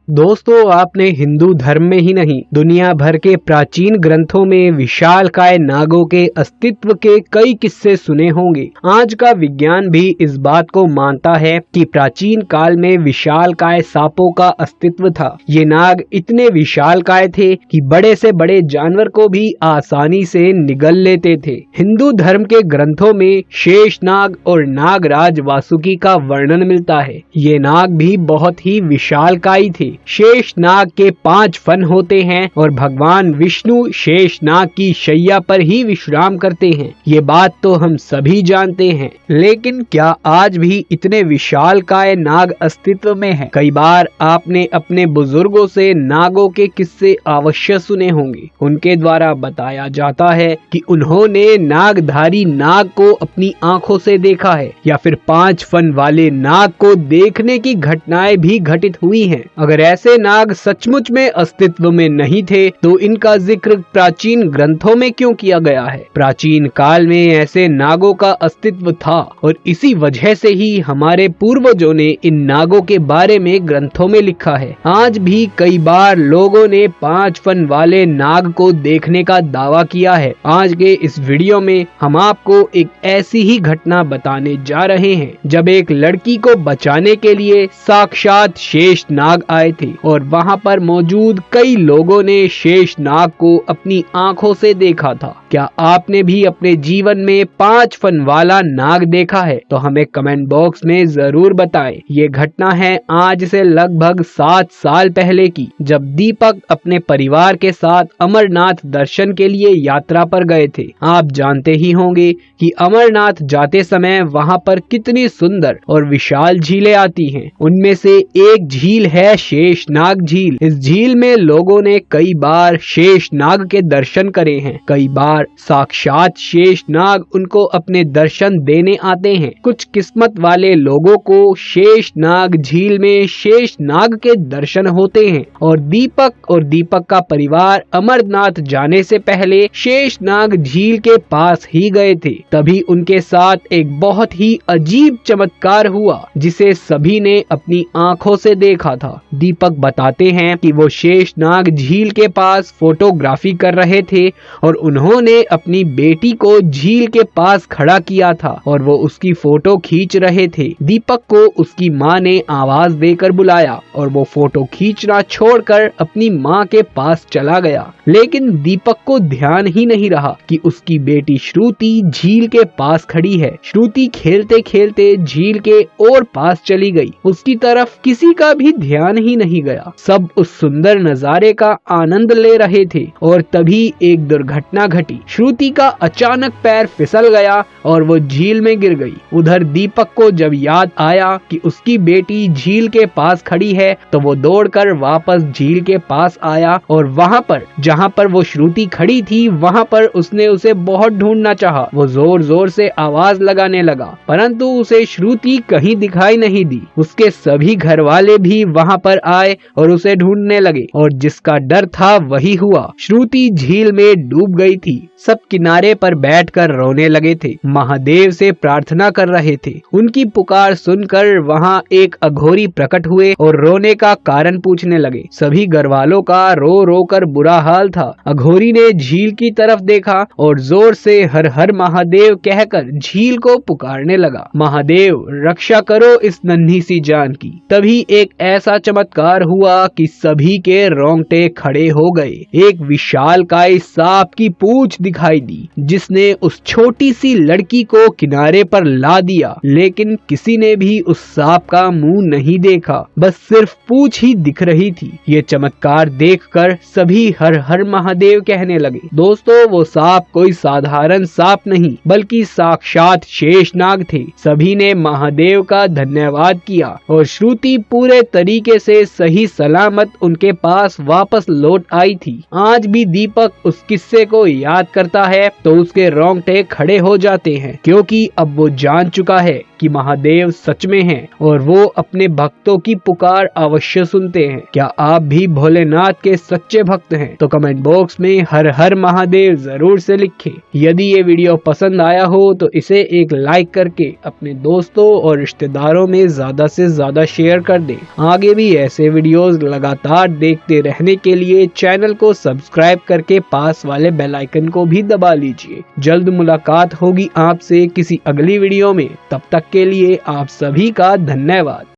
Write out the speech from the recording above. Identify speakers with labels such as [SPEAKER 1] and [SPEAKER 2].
[SPEAKER 1] दोस्तों, आपने हिंदू धर्म में ही नहीं दुनिया भर के प्राचीन ग्रंथों में विशालकाय नागों के अस्तित्व के कई किस्से सुने होंगे। आज का विज्ञान भी इस बात को मानता है कि प्राचीन काल में विशालकाय सांपों का अस्तित्व था। ये नाग इतने विशालकाय थे कि बड़े से बड़े जानवर को भी आसानी से निगल लेते थे। हिंदू धर्म के ग्रंथों में शेषनाग और नागराज वासुकी का वर्णन मिलता है। ये नाग भी बहुत ही विशालकायी थे। शेषनाग के 5 फन होते हैं और भगवान विष्णु शेषनाग की शैया पर ही विश्राम करते हैं। ये बात तो हम सभी जानते हैं, लेकिन क्या आज भी इतने विशालकाय नाग अस्तित्व में हैं? कई बार आपने अपने बुजुर्गों से नागों के किस्से अवश्य सुने होंगे। उनके द्वारा बताया जाता है कि उन्होंने नागधारी नाग को अपनी आंखों से देखा है या फिर 5 फन वाले नाग को देखने की घटनाएं भी घटित हुई हैं। अगर ऐसे नाग सचमुच में अस्तित्व में नहीं थे तो इनका जिक्र प्राचीन ग्रंथों में क्यों किया गया है? प्राचीन काल में ऐसे नागों का अस्तित्व था और इसी वजह से ही हमारे पूर्वजों ने इन नागों के बारे में ग्रंथों में लिखा है। आज भी कई बार लोगों ने 5 फन वाले नाग को देखने का दावा किया है। आज के इस वीडियो में हम आपको एक ऐसी ही घटना बताने जा रहे हैं जब एक लड़की को बचाने के लिए साक्षात शेषनाग आए थे और वहां पर मौजूद कई लोगों ने शेषनाग को अपनी आंखों से देखा था। क्या आपने भी अपने जीवन में 5 फन वाला नाग देखा है? तो हमें कमेंट बॉक्स में जरूर बताएं। ये घटना है आज से लगभग 7 साल पहले की, जब दीपक अपने परिवार के साथ अमरनाथ दर्शन के लिए यात्रा पर गए थे। आप जानते ही होंगे कि अमरनाथ जाते समय वहां पर कितनी सुंदर और विशाल झीलें आती हैं। उनमें से एक झील है शेषनाग झील। इस झील में लोगों ने कई बार शेषनाग के दर्शन करे हैं। कई बार साक्षात शेषनाग उनको अपने दर्शन देने आते हैं। कुछ किस्मत वाले लोगों को शेषनाग झील में शेषनाग के दर्शन होते हैं और दीपक का परिवार अमरनाथ जाने से पहले शेषनाग झील के पास ही गए थे। तभी उनके साथ एक बहुत ही अजीब चमत्कार हुआ जिसे सभी ने अपनी आंखों से देखा था। दीपक बताते हैं कि वो शेषनाग झील के पास फोटोग्राफी कर रहे थे और उन्होंने अपनी बेटी को झील के पास खड़ा किया था और वो उसकी फोटो खींच रहे थे। दीपक को उसकी माँ ने आवाज देकर बुलाया और वो फोटो खींचना छोड़कर अपनी माँ के पास चला गया। लेकिन दीपक को ध्यान ही नहीं रहा कि उसकी बेटी श्रुति झील के पास खड़ी है। श्रुति खेलते खेलते झील के और पास चली गई। उसकी तरफ किसी का भी ध्यान ही नहीं गया। सब उस सुंदर नजारे का आनंद ले रहे थे और तभी एक दुर्घटना घटी। श्रुति का अचानक पैर फिसल गया और वो झील में गिर गई। उधर दीपक को जब याद आया कि उसकी बेटी झील के पास खड़ी है तो वो दौड़कर वापस झील के पास आया और वहां पर जहां पर वो श्रुति खड़ी थी वहां पर उसने उसे बहुत ढूंढना चाहा। वो जोर जोर से आवाज लगाने लगा परंतु उसे श्रुति कहीं दिखाई नहीं दी। उसके सभी घर वाले भी वहां पर आए और उसे ढूंढने लगे और जिसका डर था वही हुआ। श्रुति झील में डूब गई थी। सब किनारे पर बैठकर रोने लगे थे, महादेव से प्रार्थना कर रहे थे। उनकी पुकार सुनकर वहां एक अघोरी प्रकट हुए और रोने का कारण पूछने लगे। सभी घरवालों का रो रो कर बुरा हाल था। अघोरी ने झील की तरफ देखा और जोर से हर हर महादेव कहकर झील को पुकारने लगा। महादेव रक्षा करो इस नन्ही सी जान की। तभी एक ऐसा चमत्कार हुआ कि सभी के रोंगटे खड़े हो गए। एक विशालकाय सांप की पूंछ दिखाई दी जिसने उस छोटी सी लड़की को किनारे पर ला दिया। लेकिन किसी ने भी उस सांप का मुंह नहीं देखा, बस सिर्फ पूंछ ही दिख रही थी। ये चमत्कार देखकर सभी हर हर महादेव कहने लगे। दोस्तों, वो सांप कोई साधारण सांप नहीं बल्कि साक्षात शेषनाग थे। सभी ने महादेव का धन्यवाद किया और श्रुति पूरे तरीके से सही सलामत उनके पास वापस लौट आई थी। आज भी दीपक उस किस्से को याद करता है तो उसके रोंगटे खड़े हो जाते हैं, क्योंकि अब वो जान चुका है कि महादेव सच में हैं और वो अपने भक्तों की पुकार अवश्य सुनते हैं। क्या आप भी भोलेनाथ के सच्चे भक्त हैं? तो कमेंट बॉक्स में हर हर महादेव जरूर से लिखें। यदि ये वीडियो पसंद आया हो तो इसे एक लाइक करके अपने दोस्तों और रिश्तेदारों में ज्यादा से ज्यादा शेयर कर दें। आगे भी ऐसे वीडियोस लगातार देखते रहने के लिए चैनल को सब्सक्राइब करके पास वाले बेल आइकन को भी दबा लीजिए। जल्द मुलाकात होगी आपसे किसी अगली वीडियो में। तब तक के लिए आप सभी का धन्यवाद।